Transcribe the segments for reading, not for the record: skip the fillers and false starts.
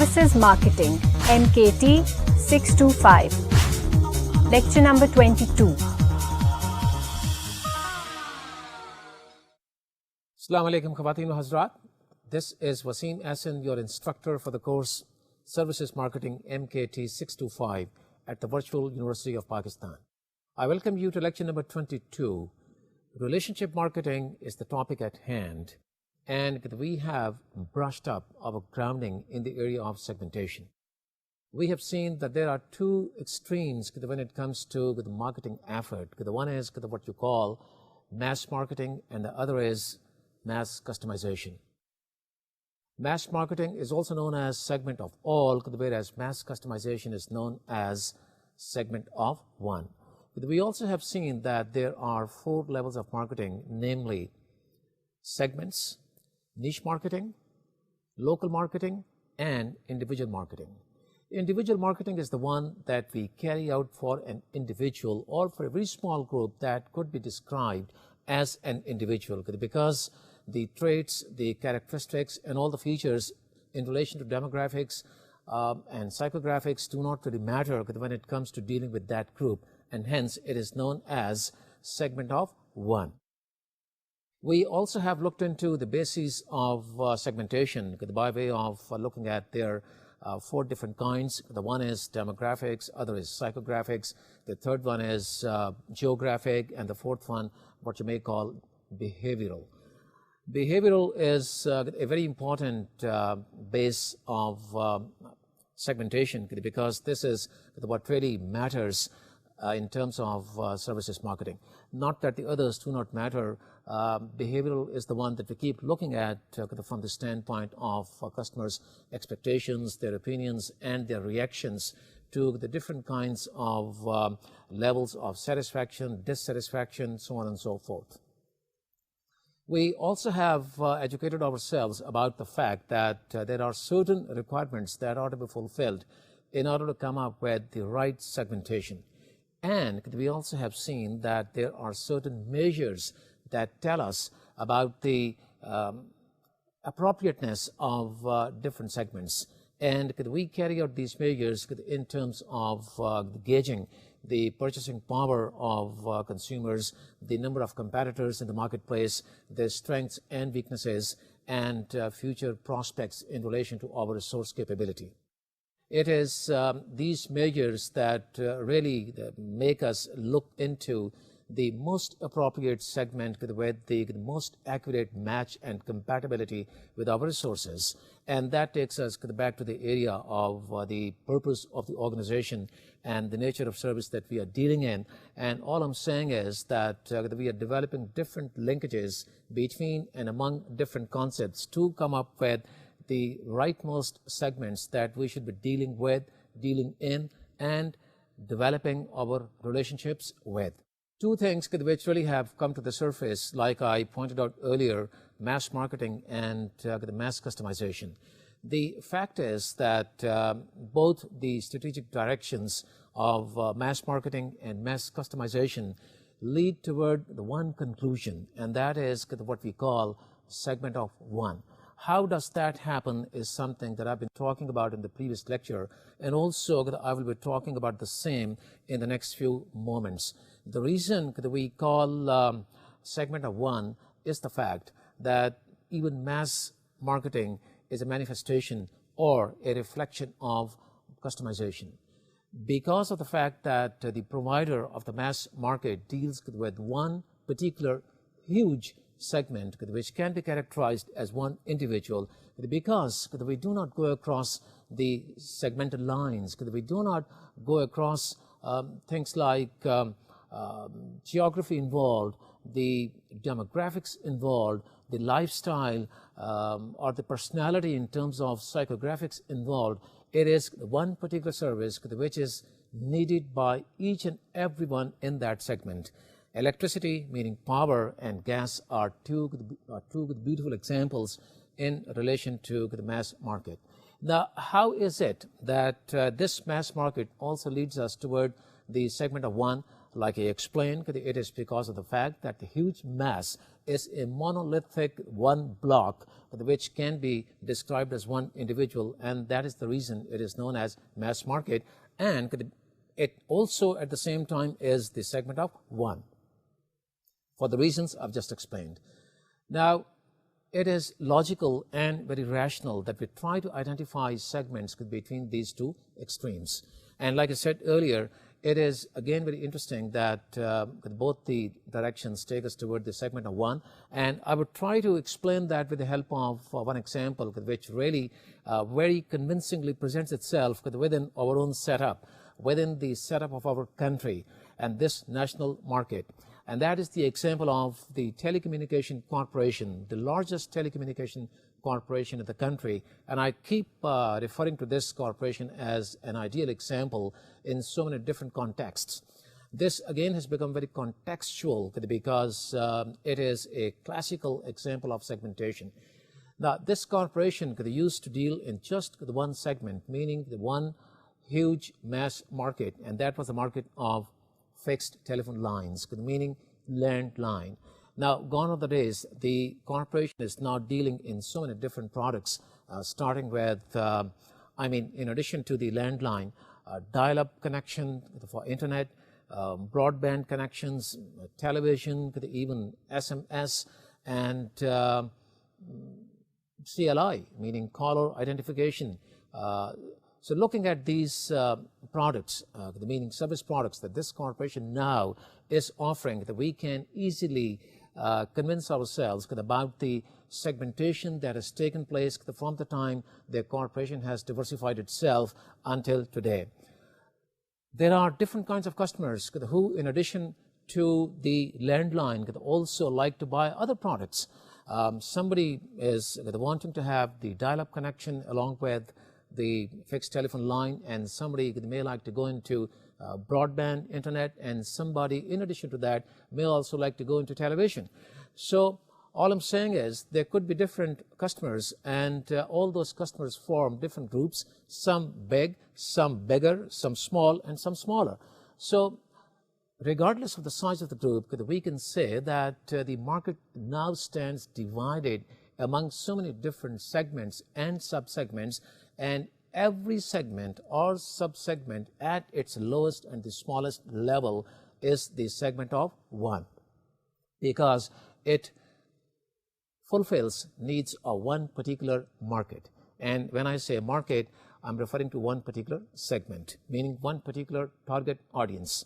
Services Marketing, MKT 625. Lecture number 22. Assalamu alaikum Khawateen wa Hazrat. This is Wasim Ahsan, your instructor for the course Services Marketing MKT 625 at the Virtual University of Pakistan. I welcome you to lecture number 22. Relationship marketing is the topic at hand, and we have brushed up our grounding in the area of segmentation. We have seen that there are two extremes when it comes to the marketing effort. The one is what you call mass marketing, and the other is mass customization. Mass marketing is also known as segment of all, whereas mass customization is known as segment of one. We also have seen that there are four levels of marketing, namely segments, niche marketing, local marketing, and individual marketing. Individual marketing is the one that we carry out for an individual or for a very small group that could be described as an individual, because the traits, the characteristics, and all the features in relation to demographics and psychographics do not really matter when it comes to dealing with that group, and hence it is known as segment of one. We also have looked into the basis of segmentation by way of looking at their four different kinds. The one is demographics, other is psychographics, the third one is geographic, and the fourth one what you may call behavioral. Behavioral is a very important base of segmentation, because this is what really matters in terms of services marketing. Not that the others do not matter. Behavioral is the one that we keep looking at from the standpoint of customers' expectations, their opinions, and their reactions to the different kinds of levels of satisfaction, dissatisfaction, so on and so forth. We also have educated ourselves about the fact that there are certain requirements that ought to be fulfilled in order to come up with the right segmentation. And we also have seen that there are certain measures that tell us about the appropriateness of different segments. And we carry out these measures in terms of gauging the purchasing power of consumers, the number of competitors in the marketplace, their strengths and weaknesses, and future prospects in relation to our resource capability. It is these measures that really make us look into the most appropriate segment with the most accurate match and compatibility with our resources. And that takes us back to the area of the purpose of the organization and the nature of service that we are dealing in. And all I'm saying is that we are developing different linkages between and among different concepts to come up with the rightmost segments that we should be dealing with, dealing in, and developing our relationships with. Two things which really have come to the surface, like I pointed out earlier, mass marketing and the mass customization. The fact is that both the strategic directions of mass marketing and mass customization lead toward the one conclusion, and that is what we call segment of one. How does that happen is something that I've been talking about in the previous lecture, and also I will be talking about the same in the next few moments. The reason that we call segment of one is the fact that even mass marketing is a manifestation or a reflection of customization. Because of the fact that the provider of the mass market deals with one particular huge segment which can be characterized as one individual, because we do not go across the segmented lines, we do not go across things like geography involved, the demographics involved, the lifestyle or the personality in terms of psychographics involved. It is one particular service which is needed by each and everyone in that segment. Electricity, meaning power, and gas are two beautiful examples in relation to the mass market. Now, how is it that this mass market also leads us toward the segment of one? Like I explained, it is because of the fact that the huge mass is a monolithic one block which can be described as one individual, and that is the reason it is known as mass market, and it also at the same time is the segment of one for the reasons I've just explained. Now, it is logical and very rational that we try to identify segments between these two extremes. And like I said earlier, it is again very interesting that both the directions take us toward the segment of one, and I would try to explain that with the help of one example which really very convincingly presents itself within our own setup, within the setup of our country and this national market. And that is the example of the telecommunication corporation, the largest telecommunication corporation in the country. And I keep referring to this corporation as an ideal example in so many different contexts. This again has become very contextual because it is a classical example of segmentation. Now, this corporation used to deal in just the one segment, meaning the one huge mass market, and that was the market of fixed telephone lines, meaning landline. Now, gone are the days. The corporation is now dealing in so many different products, starting with, in addition to the landline, dial-up connection for internet, broadband connections, television, even SMS, and CLI, meaning caller identification. So looking at these products, meaning service products that this corporation now is offering, that we can easily convince ourselves about the segmentation that has taken place from the time the corporation has diversified itself until today. There are different kinds of customers who, in addition to the landline, also like to buy other products. Somebody is wanting to have the dial-up connection along with the fixed telephone line, and somebody may like to go into broadband internet, and somebody in addition to that may also like to go into television. So all I'm saying is there could be different customers, and all those customers form different groups, some big, some bigger, some small, and some smaller. So regardless of the size of the group, we can say that the market now stands divided among so many different segments and subsegments, and every segment or subsegment at its lowest and the smallest level is the segment of one, because it fulfills needs of one particular market. And when I say market, I'm referring to one particular segment, meaning one particular target audience.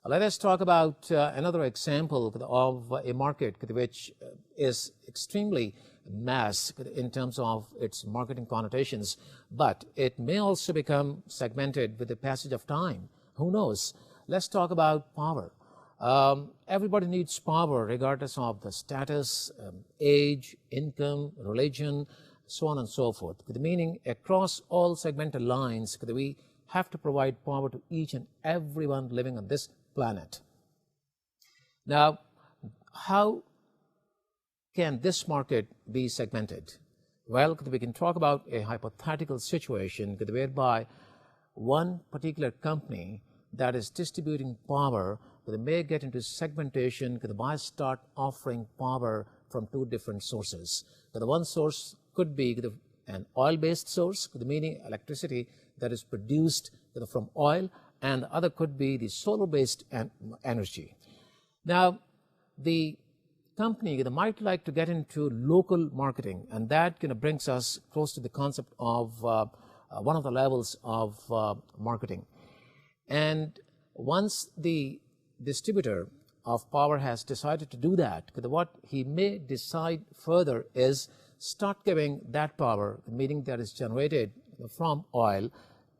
Let us talk about another example of a market which is extremely mass in terms of its marketing connotations, but it may also become segmented with the passage of time. Who knows? Let's talk about power. Everybody needs power regardless of the status, age, income, religion, so on and so forth. Meaning across all segmental lines, we have to provide power to each and everyone living on this planet. Now, how can this market be segmented? Well, we can talk about a hypothetical situation whereby one particular company that is distributing power may get into segmentation by start offering power from two different sources. The one source could be an oil-based source, meaning electricity that is produced from oil, and the other could be the solar-based energy. Now, the company might like to get into local marketing, and that brings us close to the concept of one of the levels of marketing. And once the distributor of power has decided to do that, what he may decide further is start giving that power, meaning that is generated from oil,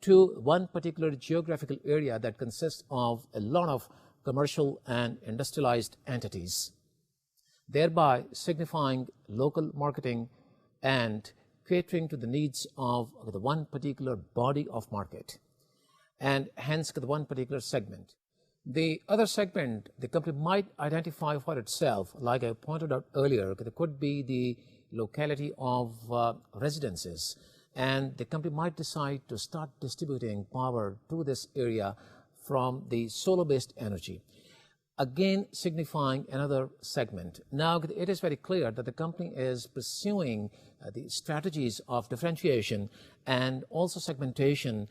to one particular geographical area that consists of a lot of commercial and industrialized entities, thereby signifying local marketing and catering to the needs of the one particular body of market, and hence the one particular segment. The other segment the company might identify for itself, like I pointed out earlier, it could be the locality of residences, and the company might decide to start distributing power to this area from the solar-based energy. again signifying another segment. Now, it is very clear that the company is pursuing the strategies of differentiation and also segmentation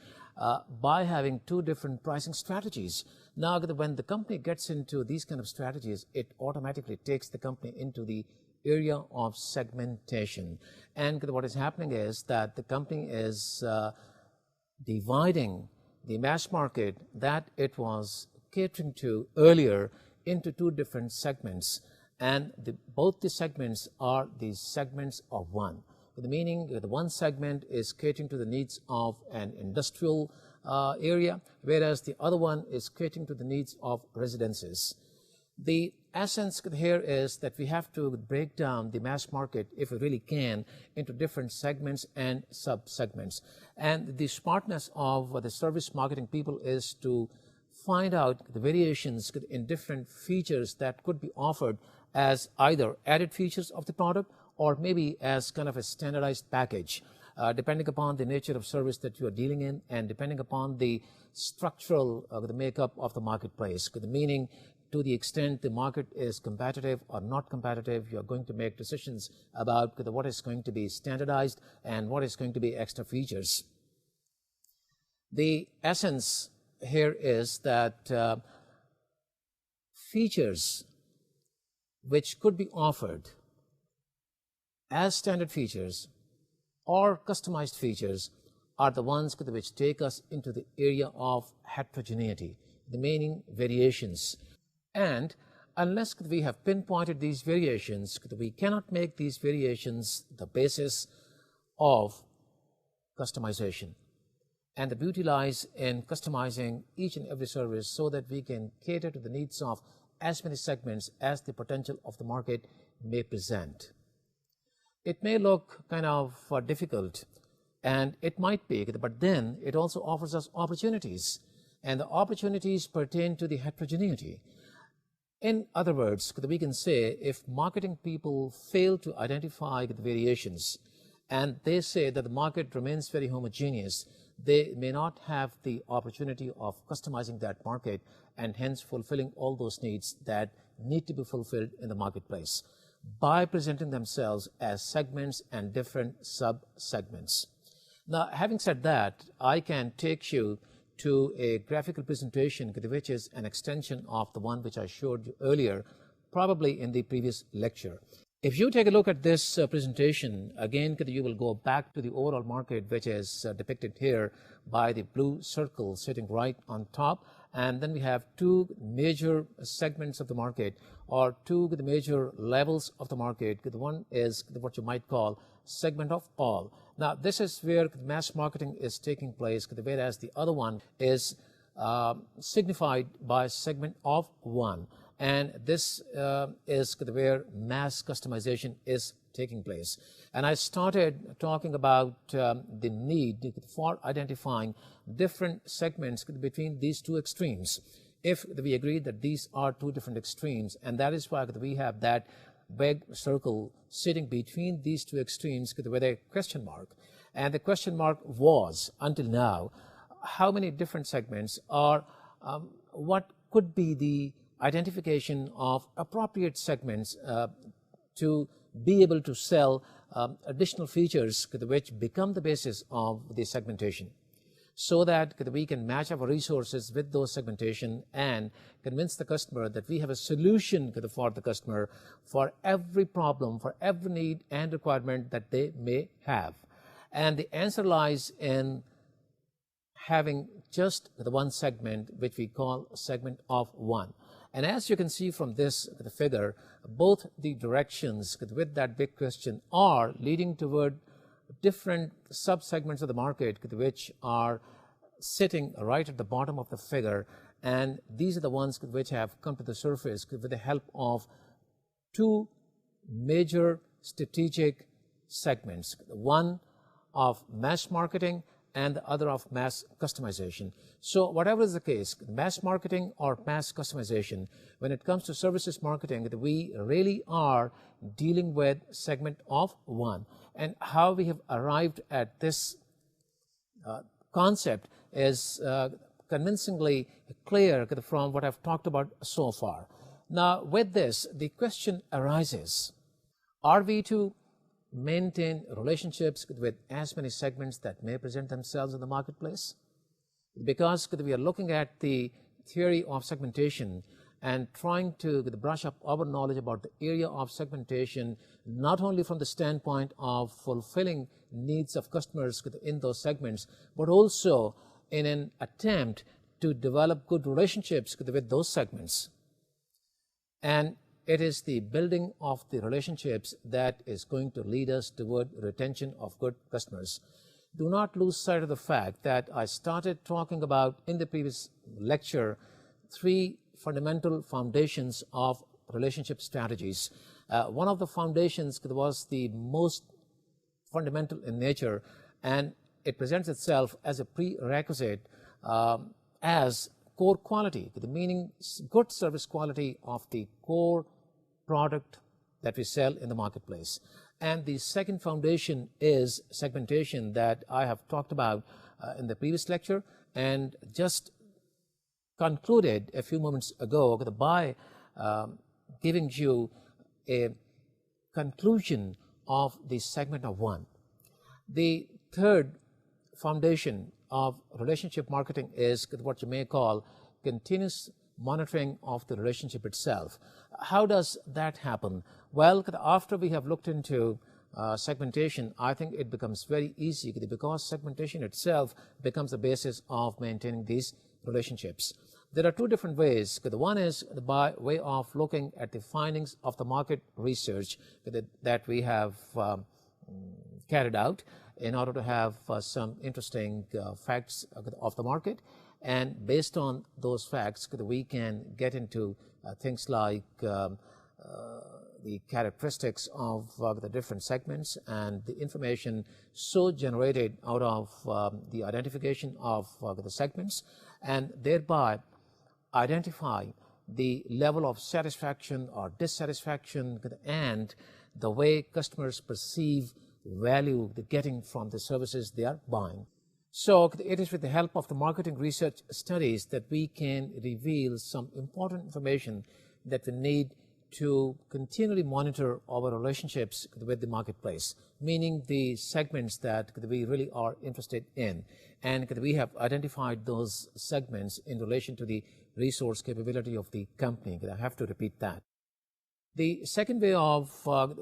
by having two different pricing strategies. Now, when the company gets into these kind of strategies, it automatically takes the company into the area of segmentation. And what is happening is that the company is dividing the mass market that it was catering to earlier into two different segments, and both the segments are the segments of one. The meaning that the one segment is catering to the needs of an industrial area, whereas the other one is catering to the needs of residences. The essence here is that we have to break down the mass market, if we really can, into different segments and sub-segments. And the smartness of the service marketing people is to find out the variations in different features that could be offered as either added features of the product or maybe as kind of a standardized package, depending upon the nature of service that you are dealing in and depending upon the structural the makeup of the marketplace. The meaning, to the extent the market is competitive or not competitive, you are going to make decisions about what is going to be standardized and what is going to be extra features. The essence here is that features which could be offered as standard features or customized features are the ones which take us into the area of heterogeneity, the meaning variations. And unless we have pinpointed these variations, we cannot make these variations the basis of customization. And the beauty lies in customizing each and every service so that we can cater to the needs of as many segments as the potential of the market may present. It may look kind of difficult, and it might be, but then it also offers us opportunities, and the opportunities pertain to the heterogeneity. In other words, we can say if marketing people fail to identify the variations and they say that the market remains very homogeneous, they may not have the opportunity of customizing that market and hence fulfilling all those needs that need to be fulfilled in the marketplace by presenting themselves as segments and different sub-segments. Now, having said that, I can take you to a graphical presentation which is an extension of the one which I showed you earlier, probably in the previous lecture. If you take a look at this presentation, again, you will go back to the overall market, which is depicted here by the blue circle sitting right on top. And then we have two major segments of the market, or two major levels of the market. The one is what you might call segment of all. Now, this is where mass marketing is taking place, whereas the other one is signified by segment of one. And this is where mass customization is taking place. And I started talking about the need for identifying different segments between these two extremes. If we agree that these are two different extremes, and that is why we have that big circle sitting between these two extremes with a question mark. And the question mark was, until now, how many different segments are, what could be the identification of appropriate segments to be able to sell additional features which become the basis of the segmentation, so that we can match our resources with those segmentation and convince the customer that we have a solution for the customer for every problem, for every need and requirement that they may have. And the answer lies in having just the one segment, which we call segment of one. And as you can see from this figure, both the directions with that big question are leading toward different sub-segments of the market which are sitting right at the bottom of the figure. And these are the ones which have come to the surface with the help of two major strategic segments, one of mass marketing and the other of mass customization. So whatever is the case, mass marketing or mass customization, when it comes to services marketing, we really are dealing with segment of one. And how we have arrived at this concept is convincingly clear from what I've talked about so far. Now, with this, the question arises, are we to maintain relationships with as many segments that may present themselves in the marketplace? Because we are looking at the theory of segmentation and trying to brush up our knowledge about the area of segmentation, not only from the standpoint of fulfilling needs of customers in those segments, but also in an attempt to develop good relationships with those segments. And it is the building of the relationships that is going to lead us toward retention of good customers. Do not lose sight of the fact that I started talking about in the previous lecture 3 fundamental foundations of relationship strategies. One of the foundations was the most fundamental in nature, and it presents itself as a prerequisite as core quality, meaning good service quality of the core product that we sell in the marketplace. And the second foundation is segmentation that I have talked about in the previous lecture and just concluded a few moments ago by giving you a conclusion of the segment of 1. The third foundation of relationship marketing is what you may call continuous monitoring of the relationship itself. How does that happen? Well, after we have looked into segmentation, I think it becomes very easy because segmentation itself becomes the basis of maintaining these relationships. There are 2 different ways. One is by way of looking at the findings of the market research that we have carried out in order to have some interesting facts of the market. And based on those facts, we can get into things like the characteristics of the different segments and the information so generated out of the identification of the segments, and thereby identify the level of satisfaction or dissatisfaction and the way customers perceive value they're getting from the services they are buying. So it is with the help of the marketing research studies that we can reveal some important information that we need to continually monitor our relationships with the marketplace, meaning the segments that we really are interested in. And we have identified those segments in relation to the resource capability of the company. I have to repeat that. The second way of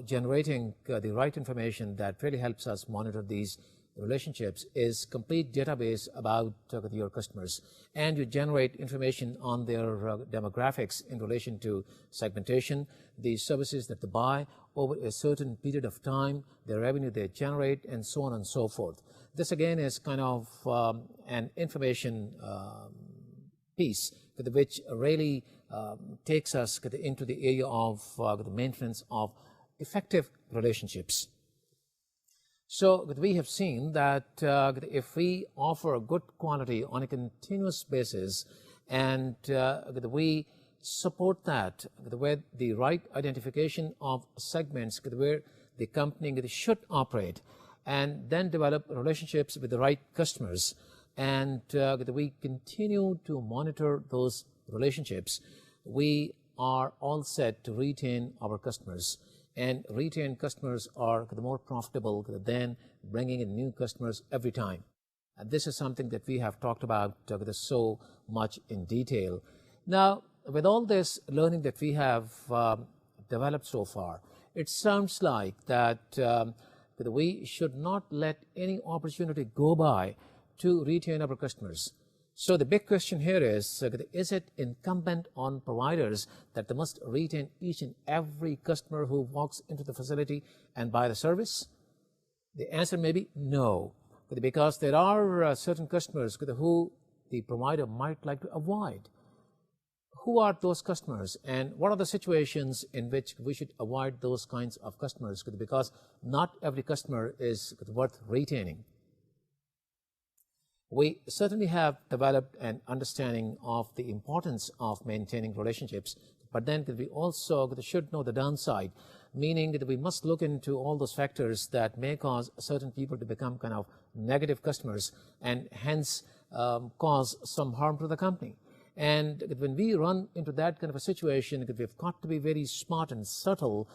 generating the right information that really helps us monitor these relationships is complete database about your customers, and you generate information on their demographics in relation to segmentation, the services that they buy over a certain period of time, the revenue they generate, and so on and so forth. This again is kind of an information piece which really takes us into the area of the maintenance of effective relationships. So we have seen that if we offer good quality on a continuous basis and we support that with the right identification of segments where the company should operate, and then develop relationships with the right customers, and we continue to monitor those relationships, we are all set to retain our customers. And retained customers are more profitable than bringing in new customers every time. And this is something that we have talked about so much in detail. Now, with all this learning that we have developed so far, it sounds like that we should not let any opportunity go by to retain our customers. So the big question here is it incumbent on providers that they must retain each and every customer who walks into the facility and buy the service? The answer may be no, because there are certain customers who the provider might like to avoid. Who are those customers, and what are the situations in which we should avoid those kinds of customers? Because not every customer is worth retaining. We certainly have developed an understanding of the importance of maintaining relationships, but then we also should know the downside, meaning that we must look into all those factors that may cause certain people to become kind of negative customers and hence cause some harm to the company. And when we run into that kind of a situation, we've got to be very smart and subtle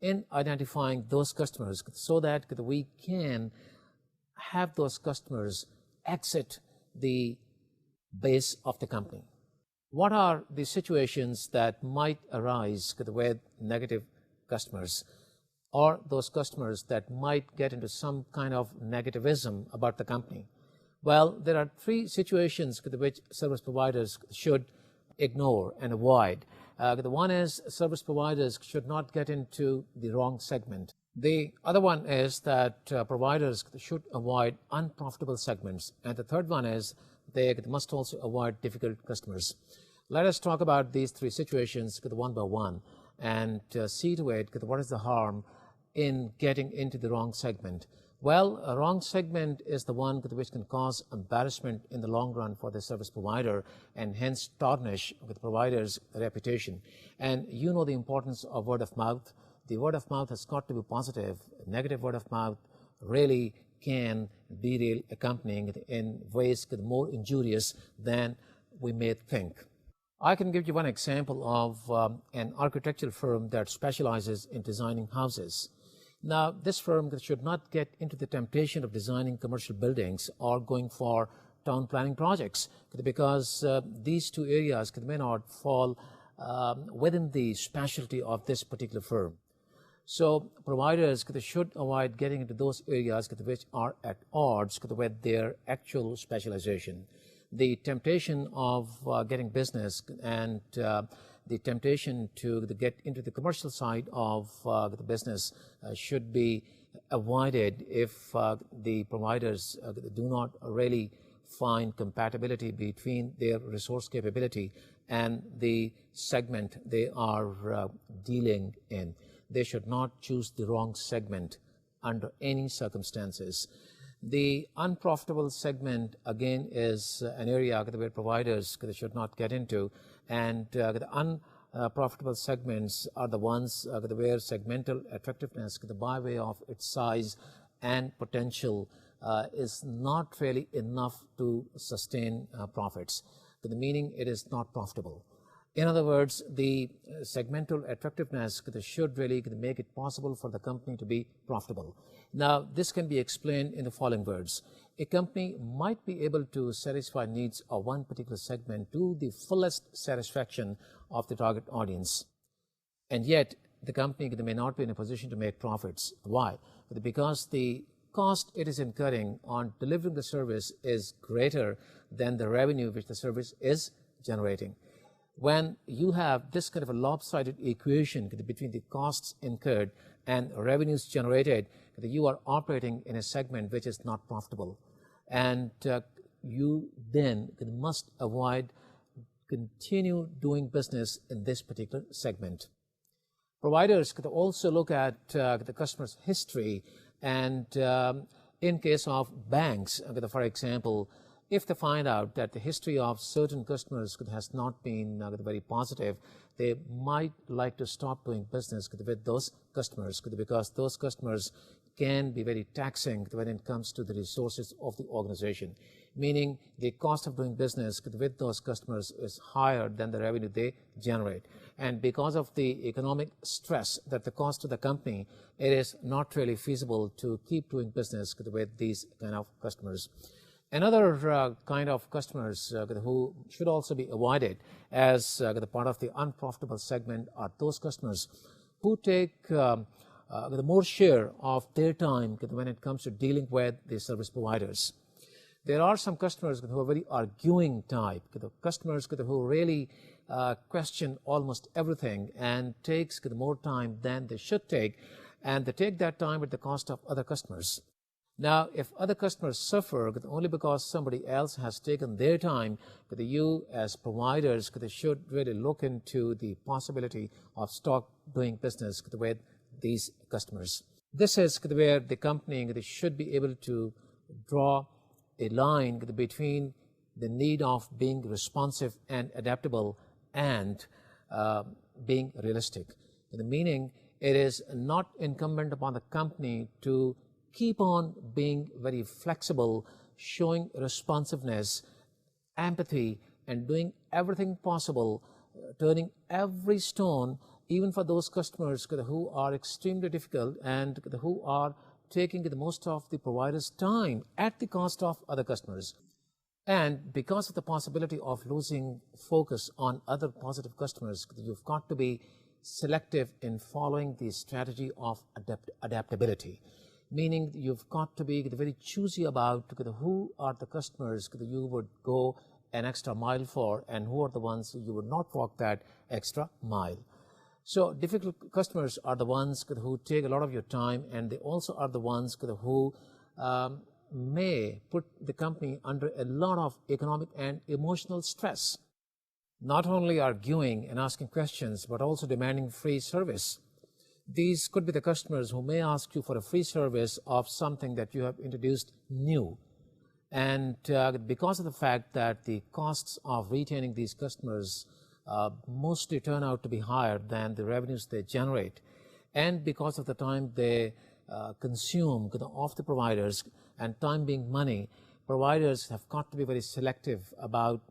in identifying those customers so that we can have those customers exit the base of the company. What are the situations that might arise with negative customers, or those customers that might get into some kind of negativism about the company? Well, there are three situations which service providers should ignore and avoid. The one is service providers should not get into the wrong segment. The other one is that providers should avoid unprofitable segments. And the third one is they must also avoid difficult customers. Let us talk about these three situations one by one and see to it what is the harm in getting into the wrong segment. Well, a wrong segment is the one which can cause embarrassment in the long run for the service provider and hence tarnish the provider's reputation. And you know the importance of word of mouth. The word of mouth has got to be positive. Negative word of mouth really can derail a company in ways more injurious than we may think. I can give you one example of an architectural firm that specializes in designing houses. Now, this firm should not get into the temptation of designing commercial buildings or going for town planning projects because these two areas may not fall within the specialty of this particular firm. So providers should avoid getting into those areas which are at odds with their actual specialization. The temptation of getting business and the temptation to get into the commercial side of the business should be avoided if the providers do not really find compatibility between their resource capability and the segment they are dealing in. They should not choose the wrong segment under any circumstances. The unprofitable segment, again, is an area where providers should not get into, and the unprofitable segments are the ones where segmental attractiveness by way of its size and potential is not really enough to sustain profits. The meaning it is not profitable. In other words, the segmental attractiveness should really make it possible for the company to be profitable. Now, this can be explained in the following words. A company might be able to satisfy needs of one particular segment to the fullest satisfaction of the target audience, and yet the company may not be in a position to make profits. Why? Because the cost it is incurring on delivering the service is greater than the revenue which the service is generating. When you have this kind of a lopsided equation between the costs incurred and revenues generated, you are operating in a segment which is not profitable. And you then must avoid continue doing business in this particular segment. Providers could also look at the customer's history, and in case of banks, for example, if they find out that the history of certain customers has not been very positive, they might like to stop doing business with those customers because those customers can be very taxing when it comes to the resources of the organization, meaning the cost of doing business with those customers is higher than the revenue they generate. And because of the economic stress that the cost to the company, it is not really feasible to keep doing business with these kind of customers. Another kind of customers who should also be avoided as the part of the unprofitable segment are those customers who take the more share of their time when it comes to dealing with the service providers. There are some customers who are very arguing type, customers who really question almost everything and takes more time than they should take, and they take that time at the cost of other customers. Now, if other customers suffer only because somebody else has taken their time, you as providers should really look into the possibility of stop doing business with these customers. This is where the company should be able to draw a line between the need of being responsive and adaptable and being realistic. Meaning, it is not incumbent upon the company to keep on being very flexible, showing responsiveness, empathy, and doing everything possible, turning every stone, even for those customers who are extremely difficult and who are taking the most of the provider's time at the cost of other customers. And because of the possibility of losing focus on other positive customers, you've got to be selective in following the strategy of adaptability. Meaning you've got to be very choosy about who are the customers you would go an extra mile for and who are the ones you would not walk that extra mile. So difficult customers are the ones who take a lot of your time, and they also are the ones who may put the company under a lot of economic and emotional stress. Not only arguing and asking questions, but also demanding free service. These could be the customers who may ask you for a free service of something that you have introduced new. And because of the fact that the costs of retaining these customers mostly turn out to be higher than the revenues they generate, and because of the time they consume of the providers, and time being money, providers have got to be very selective about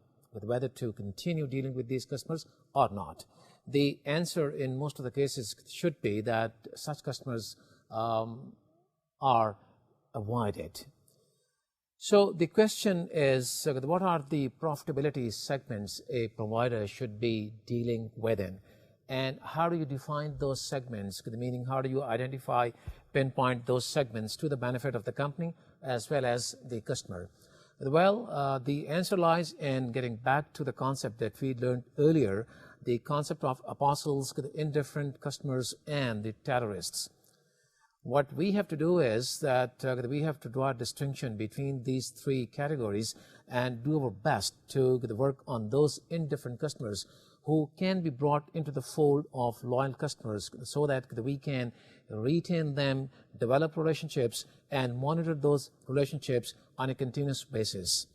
whether to continue dealing with these customers or not. The answer in most of the cases should be that such customers are avoided. So the question is, what are the profitability segments a provider should be dealing within? And how do you define those segments? Meaning, how do you identify, pinpoint those segments to the benefit of the company as well as the customer? Well, the answer lies in getting back to the concept that we learned earlier, the concept of apostles, indifferent customers, and the terrorists. What we have to do is that we have to draw a distinction between these three categories and do our best to work on those indifferent customers who can be brought into the fold of loyal customers so that we can retain them, develop relationships, and monitor those relationships on a continuous basis.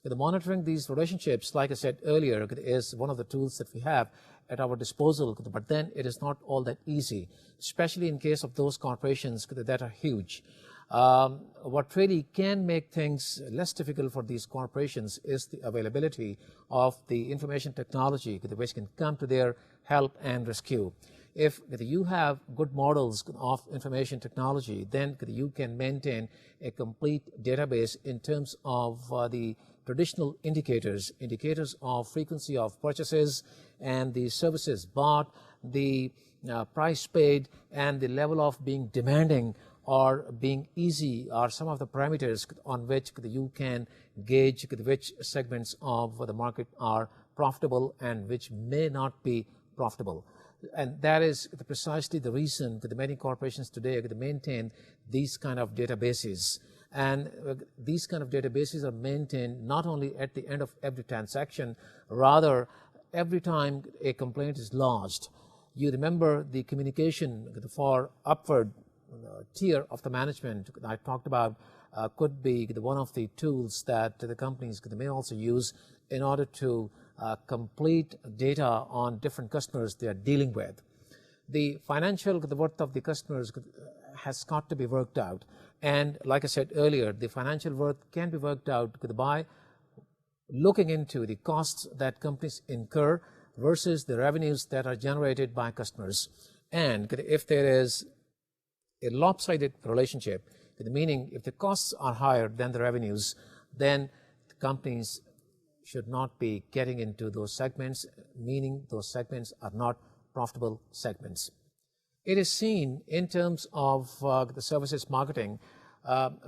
Monitoring these relationships, like I said earlier, is one of the tools that we have at our disposal, but then it is not all that easy, especially in case of those corporations that are huge. What really can make things less difficult for these corporations is the availability of the information technology which can come to their help and rescue. If you have good models of information technology, then you can maintain a complete database in terms of the traditional indicators of frequency of purchases and the services bought, the price paid, and the level of being demanding or being easy are some of the parameters on which you can gauge which segments of the market are profitable and which may not be profitable. And that is precisely the reason that many corporations today maintain these kind of databases. And these kind of databases are maintained not only at the end of every transaction, rather every time a complaint is lodged. You remember the communication for upward tier of the management I talked about could be one of the tools that the companies may also use in order to complete data on different customers they are dealing with. The financial worth of the customers has got to be worked out. And like I said earlier, the financial worth can be worked out by looking into the costs that companies incur versus the revenues that are generated by customers. And if there is a lopsided relationship, meaning if the costs are higher than the revenues, then the companies should not be getting into those segments, meaning those segments are not profitable segments. It is seen in terms of the services marketing,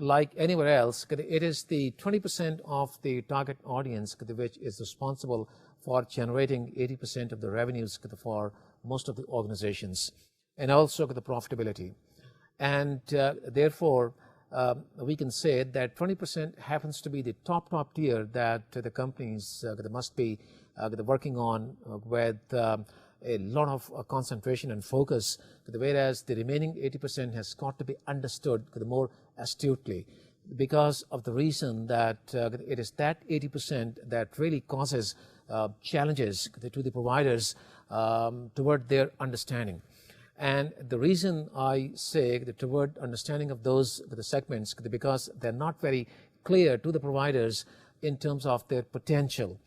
like anywhere else, it is the 20% of the target audience which is responsible for generating 80% of the revenues for most of the organizations, and also the profitability. And therefore, we can say that 20% happens to be the top tier that the companies must be working on with a lot of concentration and focus, whereas the remaining 80% has got to be understood more astutely, because of the reason that it is that 80% that really causes challenges to the providers toward their understanding. And the reason I say toward understanding of those the segments, because they're not very clear to the providers in terms of their potential.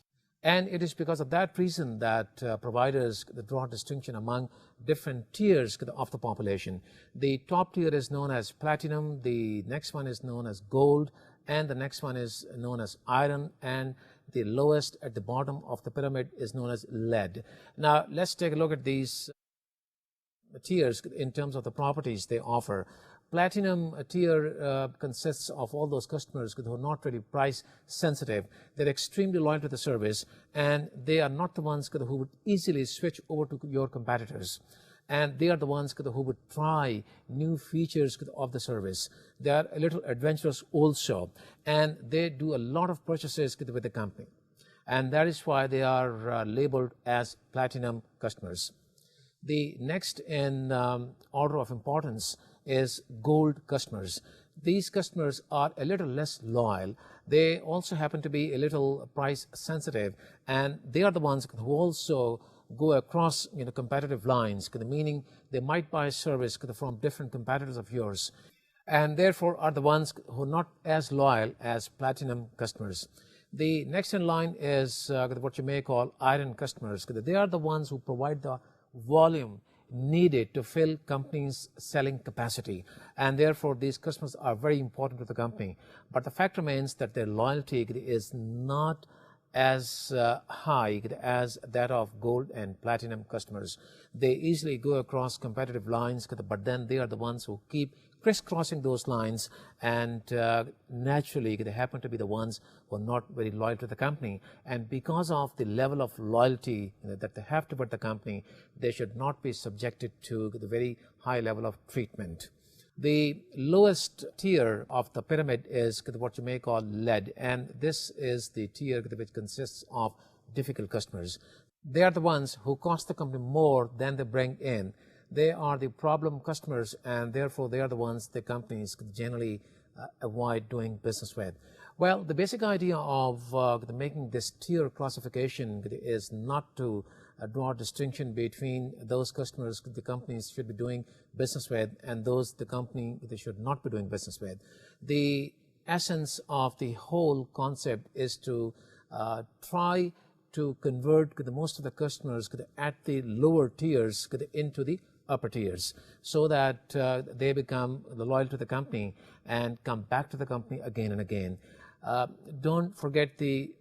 And it is because of that reason that providers draw a distinction among different tiers of the population. The top tier is known as platinum, the next one is known as gold, and the next one is known as iron, and the lowest at the bottom of the pyramid is known as lead. Now, let's take a look at these tiers in terms of the properties they offer. Platinum tier consists of all those customers who are not really price sensitive. They're extremely loyal to the service, and they are not the ones who would easily switch over to your competitors. And they are the ones who would try new features of the service. They are a little adventurous also, and they do a lot of purchases with the company. And that is why they are labeled as platinum customers. The next in order of importance is gold customers. These customers are a little less loyal. They also happen to be a little price sensitive, and they are the ones who also go across competitive lines, meaning they might buy a service from different competitors of yours, and therefore are the ones who are not as loyal as platinum customers. The next in line is what you may call iron customers. They are the ones who provide the volume needed to fill companies' selling capacity, and therefore these customers are very important to the company. But the fact remains that their loyalty is not as high as that of gold and platinum customers. They easily go across competitive lines, but then they are the ones who keep crisscrossing those lines, and naturally they happen to be the ones who are not very loyal to the company. And because of the level of loyalty that they have toward the company, they should not be subjected to the very high level of treatment. The lowest tier of the pyramid is what you may call lead, and this is the tier which consists of difficult customers. They are the ones who cost the company more than they bring in. They are the problem customers, and therefore they are the ones the companies generally avoid doing business with. Well, the basic idea of making this tier classification is not to draw a distinction between those customers the companies should be doing business with and those the company they should not be doing business with. The essence of the whole concept is to try to convert the most of the customers at the lower tiers into the upper tiers, so that they become loyal to the company and come back to the company again and again. Don't forget the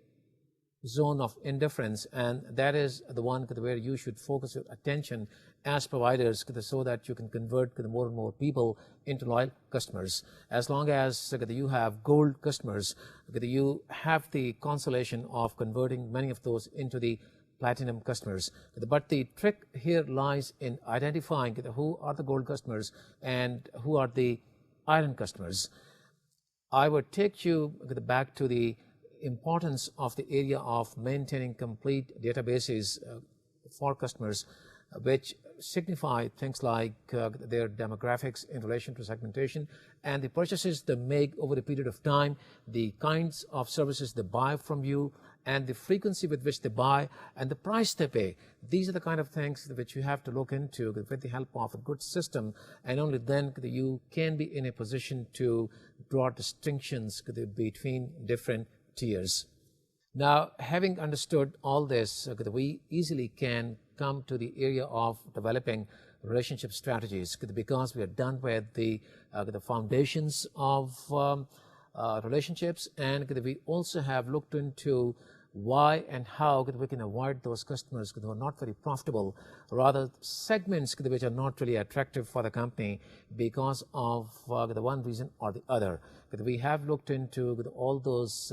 zone of indifference, and that is the one where you should focus your attention as providers so that you can convert more and more people into loyal customers. As long as you have gold customers, you have the consolation of converting many of those into the platinum customers. But the trick here lies in identifying who are the gold customers and who are the iron customers. I would take you back to the importance of the area of maintaining complete databases for customers, which signify things like their demographics in relation to segmentation and the purchases they make over a period of time, the kinds of services they buy from you, and the frequency with which they buy, and the price they pay. These are the kind of things which you have to look into with the help of a good system, and only then you can be in a position to draw distinctions between different tiers. Now, having understood all this, we easily can come to the area of developing relationship strategies, because we are done with the foundations of relationships, and we also have looked into why and how we can avoid those customers who are not very profitable, rather segments which are not really attractive for the company because of the one reason or the other. We have looked into all those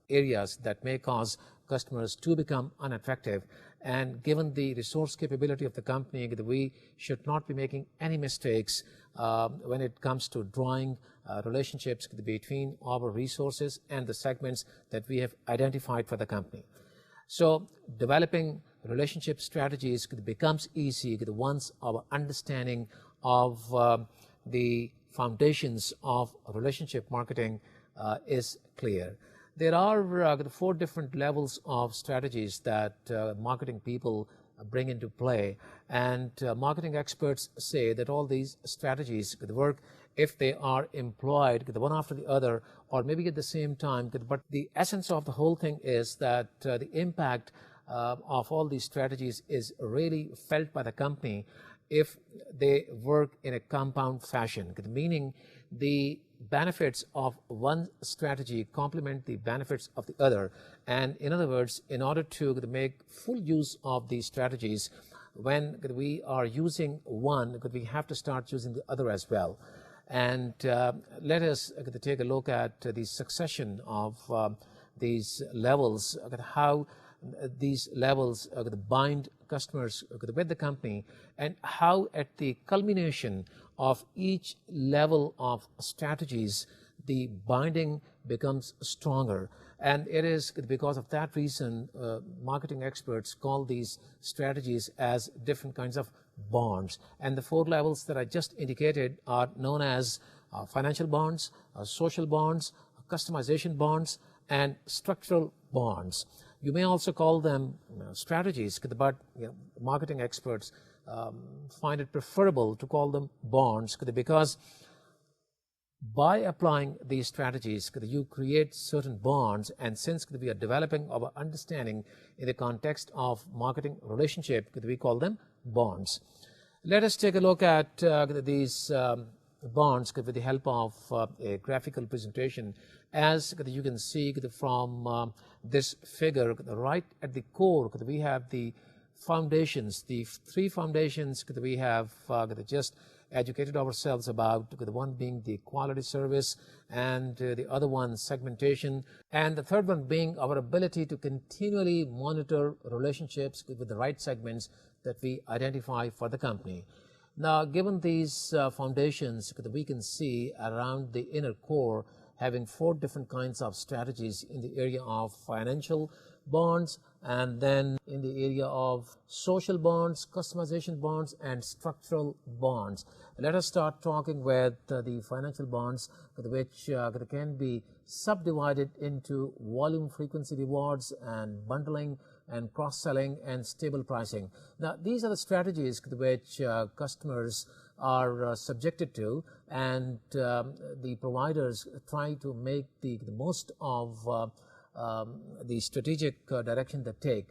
areas that may cause customers to become unattractive, and given the resource capability of the company, we should not be making any mistakes when it comes to drawing relationships between our resources and the segments that we have identified for the company. So developing relationship strategies becomes easy once our understanding of the foundations of relationship marketing is clear. There are 4 different levels of strategies that marketing people bring into play. And marketing experts say that all these strategies could work if they are employed one after the other, or maybe at the same time. But the essence of the whole thing is that the impact of all these strategies is really felt by the company if they work in a compound fashion, meaning the benefits of one strategy complement the benefits of the other. And in other words, in order to make full use of these strategies, when we are using one, we have to start using the other as well. And let us take a look at the succession of these levels, how these levels bind customers with the company, and how at the culmination of each level of strategies, the binding becomes stronger. And it is because of that reason marketing experts call these strategies as different kinds of bonds. And the 4 levels that I just indicated are known as financial bonds, social bonds, customization bonds, and structural bonds. You may also call them strategies, but marketing experts find it preferable to call them bonds, because by applying these strategies, you create certain bonds. And since we are developing our understanding in the context of marketing relationship, we call them bonds. Let us take a look at these bonds with the help of a graphical presentation. As you can see from this figure, right at the core, we have the foundations, the 3 foundations that we have just educated ourselves about, the one being the quality service, and the other one segmentation, and the third one being our ability to continually monitor relationships with the right segments that we identify for the company. Now, given these foundations, we can see around the inner core having 4 different kinds of strategies in the area of financial bonds, and then in the area of social bonds, customization bonds, and structural bonds. Let us start talking with the financial bonds, which can be subdivided into volume frequency rewards and bundling and cross-selling and stable pricing. Now, these are the strategies which customers are subjected to, and the providers try to make the most of the strategic direction they take.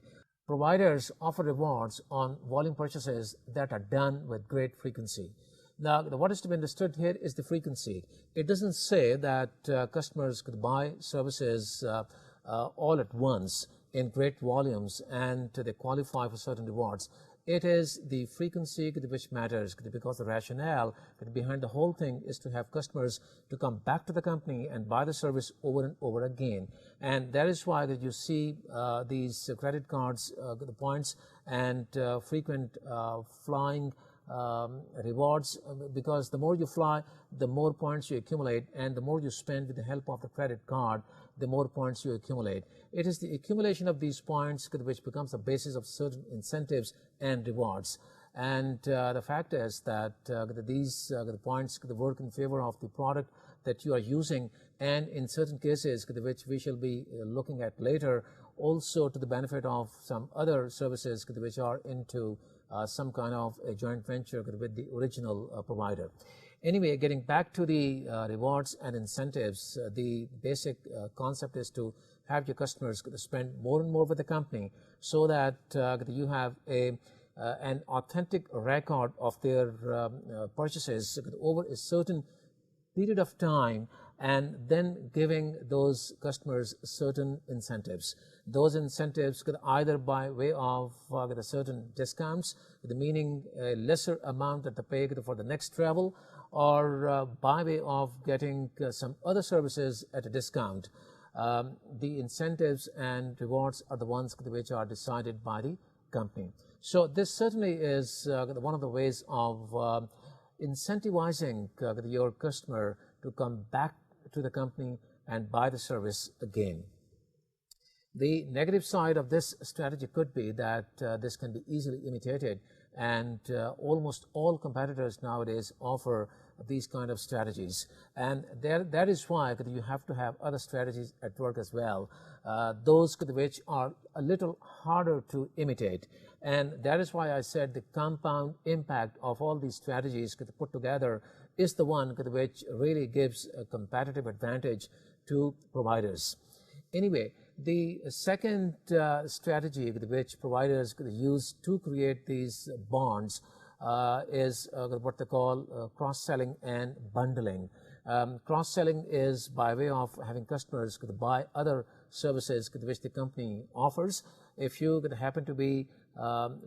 Providers offer rewards on volume purchases that are done with great frequency. Now, what is to be understood here is the frequency. It doesn't say that customers could buy services all at once in great volumes and they qualify for certain rewards. It is the frequency which matters, because the rationale behind the whole thing is to have customers to come back to the company and buy the service over and over again. And that is why that you see these credit cards, the points, and frequent flying rewards, because the more you fly, the more points you accumulate, and the more you spend with the help of the credit card, the more points you accumulate. It is the accumulation of these points which becomes the basis of certain incentives and rewards. And the fact is that these points work in favor of the product that you are using, and in certain cases, which we shall be looking at later, also to the benefit of some other services which are into some kind of a joint venture with the original provider. Anyway, getting back to the rewards and incentives, the basic concept is to have your customers spend more and more with the company, so that you have an authentic record of their purchases over a certain period of time, and then giving those customers certain incentives. Those incentives could either by way of certain discounts, meaning a lesser amount that they pay for the next travel, or by way of getting some other services at a discount. The incentives and rewards are the ones which are decided by the company. So this certainly is one of the ways of incentivizing your customer to come back to the company and buy the service again. The negative side of this strategy could be that this can be easily imitated, and almost all competitors nowadays offer these kind of strategies. And that is why you have to have other strategies at work as well, those which are a little harder to imitate. And that is why I said the compound impact of all these strategies put together is the one which really gives a competitive advantage to providers. Anyway, the second strategy which providers use to create these bonds is what they call cross-selling and bundling. Cross-selling is by way of having customers buy other services which the company offers. If you happen to be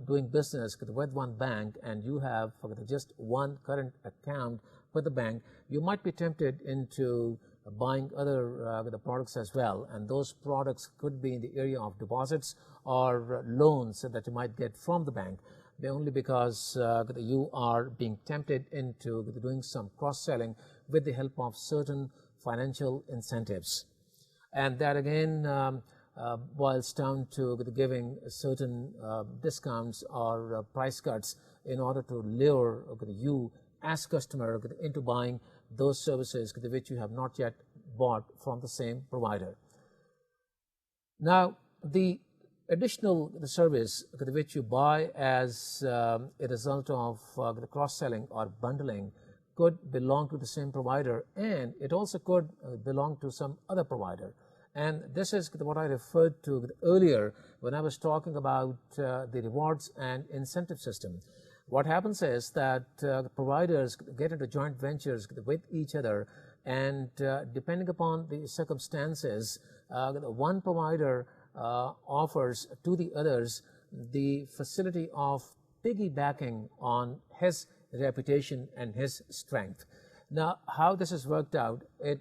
doing business with one bank and you have just one current account with the bank, you might be tempted into buying other the products as well, and those products could be in the area of deposits or loans that you might get from the bank, only because you are being tempted into doing some cross-selling with the help of certain financial incentives. And that again boils down to giving certain discounts or price cuts in order to lure you as customer into buying those services which you have not yet bought from the same provider. Now, the additional service which you buy as a result of the cross-selling or bundling could belong to the same provider, and it also could belong to some other provider. And this is what I referred to earlier when I was talking about the rewards and incentive system. What happens is that providers get into joint ventures with each other, and depending upon the circumstances, one provider offers to the others the facility of piggybacking on his reputation and his strength. Now, how this is worked out, it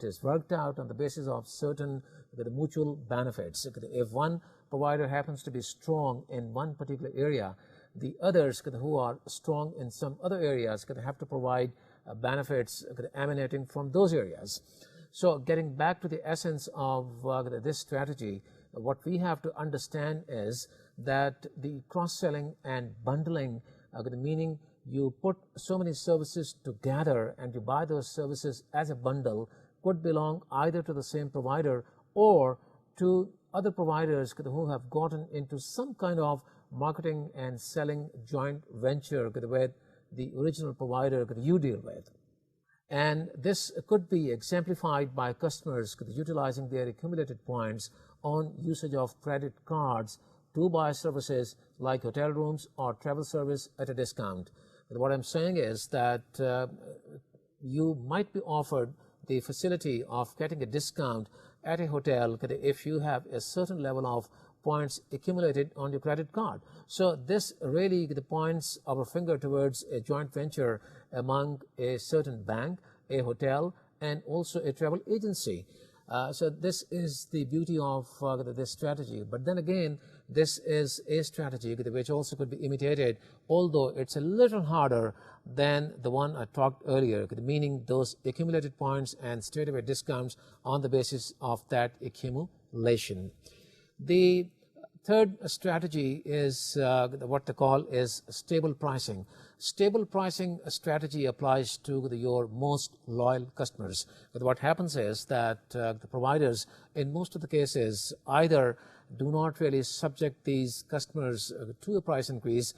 is worked out on the basis of certain mutual benefits. If one provider happens to be strong in one particular area, the others who are strong in some other areas have to provide benefits emanating from those areas. So getting back to the essence of this strategy, what we have to understand is that the cross-selling and bundling, meaning you put so many services together and you buy those services as a bundle, could belong either to the same provider or to other providers who have gotten into some kind of marketing and selling joint venture with the original provider you deal with. And this could be exemplified by customers utilizing their accumulated points on usage of credit cards to buy services like hotel rooms or travel service at a discount. But what I'm saying is that you might be offered the facility of getting a discount at a hotel if you have a certain level of points accumulated on your credit card. So this really points our finger towards a joint venture among a certain bank, a hotel, and also a travel agency. So this is the beauty of this strategy. But then again, this is a strategy which also could be imitated, although it's a little harder than the one I talked earlier, meaning those accumulated points and straightaway discounts on the basis of that accumulation. The third strategy is what they call is stable pricing. Stable pricing strategy applies to your most loyal customers. But what happens is that the providers, in most of the cases, either do not really subject these customers to a price increase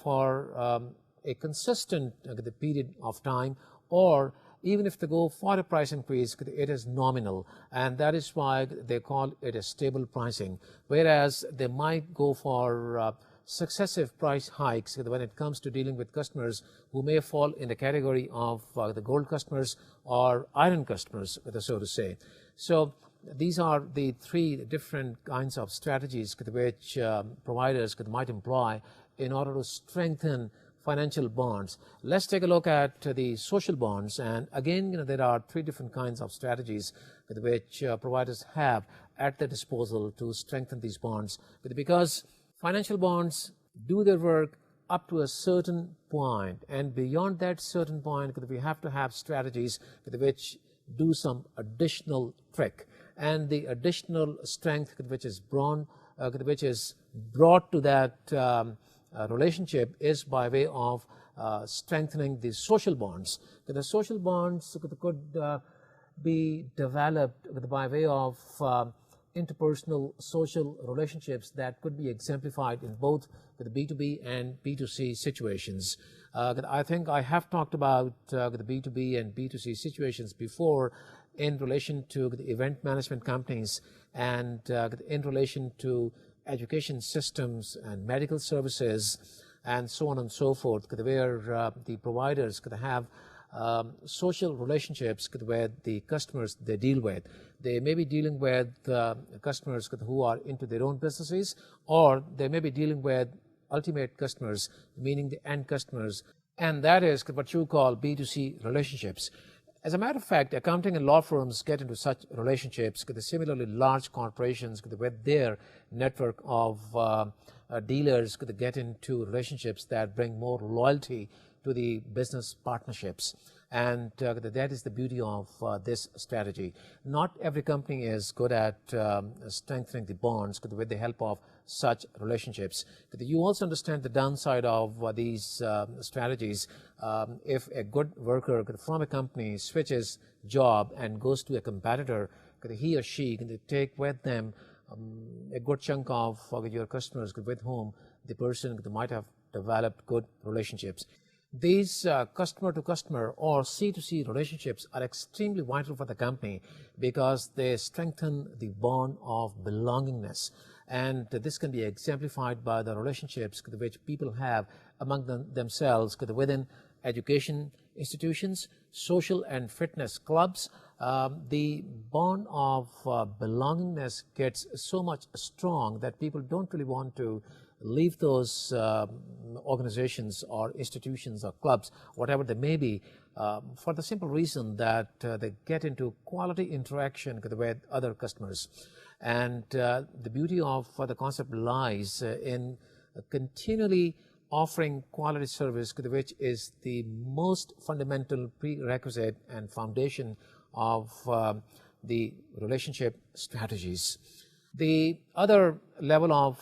for a consistent period of time, or even if they go for a price increase, it is nominal, and that is why they call it a stable pricing. Whereas they might go for successive price hikes when it comes to dealing with customers who may fall in the category of the gold customers or iron customers, so to say. So these are the three different kinds of strategies which providers might employ in order to strengthen financial bonds. Let's take a look at the social bonds, and again, there are three different kinds of strategies which providers have at their disposal to strengthen these bonds, because financial bonds do their work up to a certain point, and beyond that certain point, we have to have strategies which do some additional trick, and the additional strength which is brought to that relationship is by way of strengthening the social bonds. The social bonds could be developed by way of interpersonal social relationships that could be exemplified in both the B2B and B2C situations. I think I have talked about the B2B and B2C situations before in relation to the event management companies and in relation to education systems and medical services and so on and so forth, where the providers could have social relationships with the customers they deal with. They may be dealing with customers who are into their own businesses, or they may be dealing with ultimate customers, meaning the end customers, and that is what you call B2C relationships. As a matter of fact, accounting and law firms get into such relationships with similarly large corporations with their network of dealers could get into relationships that bring more loyalty to the business partnerships. And that is the beauty of this strategy. Not every company is good at strengthening the bonds with the help of such relationships. You also understand the downside of these strategies. If a good worker from a company switches job and goes to a competitor, he or she can take with them a good chunk of your customers with whom the person might have developed good relationships. These customer-to-customer or C2C relationships are extremely vital for the company because they strengthen the bond of belongingness. And this can be exemplified by the relationships which people have among themselves within education institutions, social and fitness clubs. The bond of belongingness gets so much strong that people don't really want to leave those organizations or institutions or clubs, whatever they may be, for the simple reason that they get into quality interaction with other customers. And the beauty of the concept lies in continually offering quality service, which is the most fundamental prerequisite and foundation of the relationship strategies. The other level of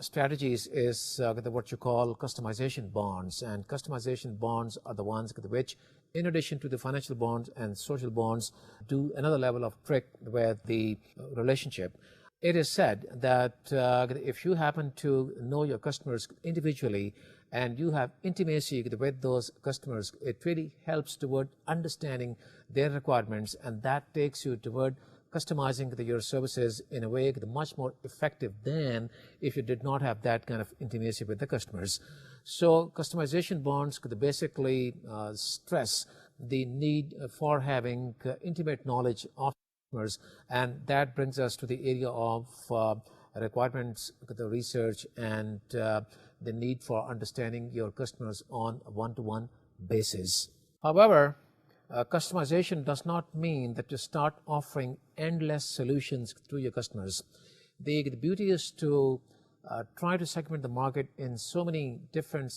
strategies is what you call customization bonds, and customization bonds are the ones which, in addition to the financial bonds and social bonds, do another level of trick with the relationship. It is said that if you happen to know your customers individually and you have intimacy with those customers, it really helps toward understanding their requirements, and that takes you toward customizing your services in a way much more effective than if you did not have that kind of intimacy with the customers. So customization bonds could basically stress the need for having intimate knowledge of customers, and that brings us to the area of requirements, the research, and the need for understanding your customers on a one-to-one basis. However, customization does not mean that you start offering endless solutions to your customers. The beauty is to try to segment the market in so many different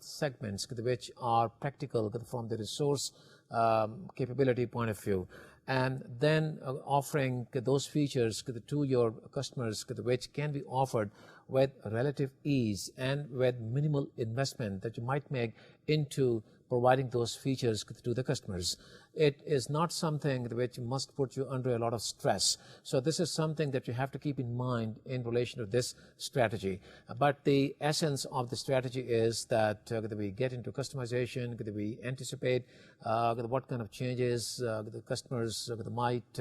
segments which are practical from the resource capability point of view, and then offering those features to your customers which can be offered with relative ease and with minimal investment that you might make into providing those features to the customers. It is not something which must put you under a lot of stress. So this is something that you have to keep in mind in relation to this strategy. But the essence of the strategy is that we get into customization, we anticipate what kind of changes the customers might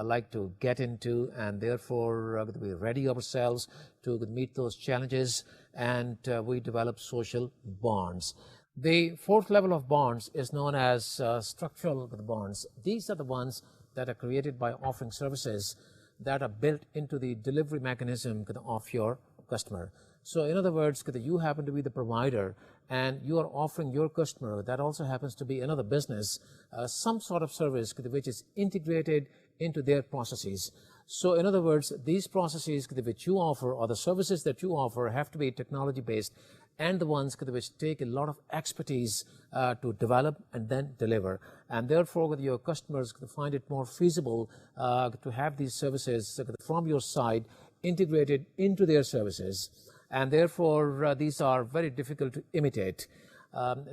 like to get into, and therefore we ready ourselves to meet those challenges, and we develop social bonds. The fourth level of bonds is known as structural bonds. These are the ones that are created by offering services that are built into the delivery mechanism of your customer. So in other words, you happen to be the provider and you are offering your customer, that also happens to be another business, some sort of service which is integrated into their processes. So in other words, these processes which you offer or the services that you offer have to be technology based, and the ones which take a lot of expertise to develop and then deliver. And therefore, your customers find it more feasible to have these services from your side integrated into their services. And therefore, these are very difficult to imitate.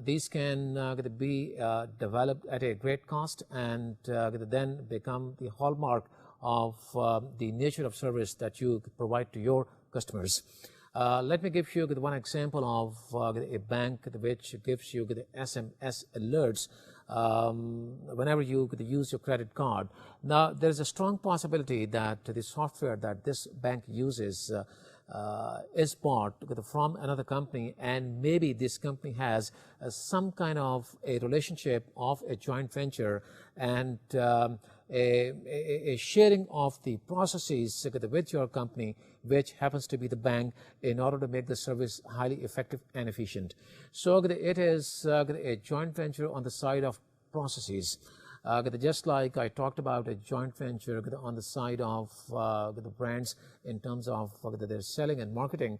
These can be developed at a great cost and then become the hallmark of the nature of service that you provide to your customers. Let me give you one example of a bank which gives you the SMS alerts whenever you use your credit card. Now, there is a strong possibility that the software that this bank uses is bought from another company, and maybe this company has some kind of a relationship of a joint venture and a sharing of the processes with your company, which happens to be the bank, in order to make the service highly effective and efficient. So it is a joint venture on the side of processes. Just like I talked about a joint venture on the side of the brands in terms of their selling and marketing,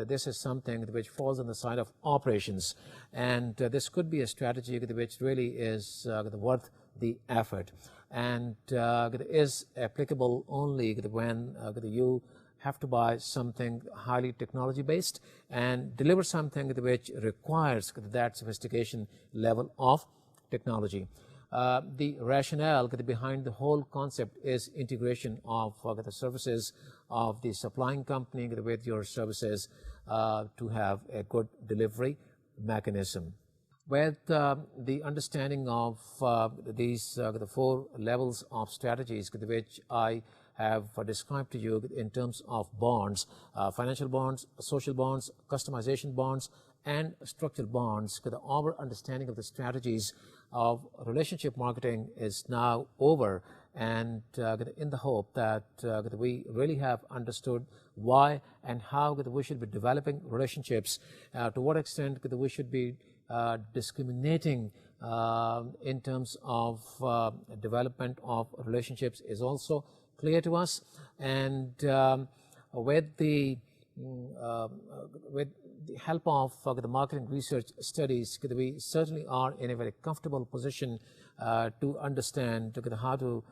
this is something which falls on the side of operations, and this could be a strategy which really is worth the effort, and is applicable only when you have to buy something highly technology based and deliver something which requires that sophistication level of technology. The rationale behind the whole concept is integration of the services of the supplying company with your services to have a good delivery mechanism. With the understanding of these the four levels of strategies which I have described to you in terms of bonds, financial bonds, social bonds, customization bonds, and structural bonds, our understanding of the strategies of relationship marketing is now over, and in the hope that we really have understood why and how we should be developing relationships, to what extent we should be discriminating in terms of development of relationships is also clear to us, and with the help of the marketing research studies, we certainly are in a very comfortable position to understand how to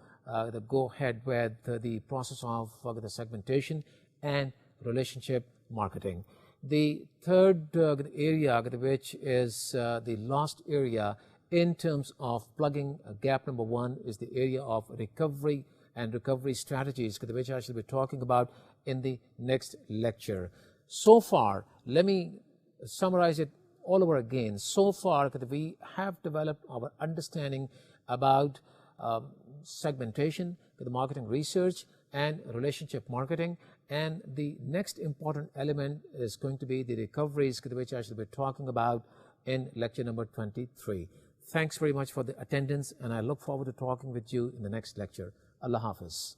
go ahead with the process of the segmentation and relationship marketing. The third area, which is the last area in terms of plugging gap number one, is the area of recovery and recovery strategies, which I shall be talking about in the next lecture. So far, let me summarize it all over again. So far, we have developed our understanding about segmentation, the marketing research, and relationship marketing. And the next important element is going to be the recoveries, which I shall be talking about in lecture number 23. Thanks very much for the attendance, and I look forward to talking with you in the next lecture. Allah Hafiz.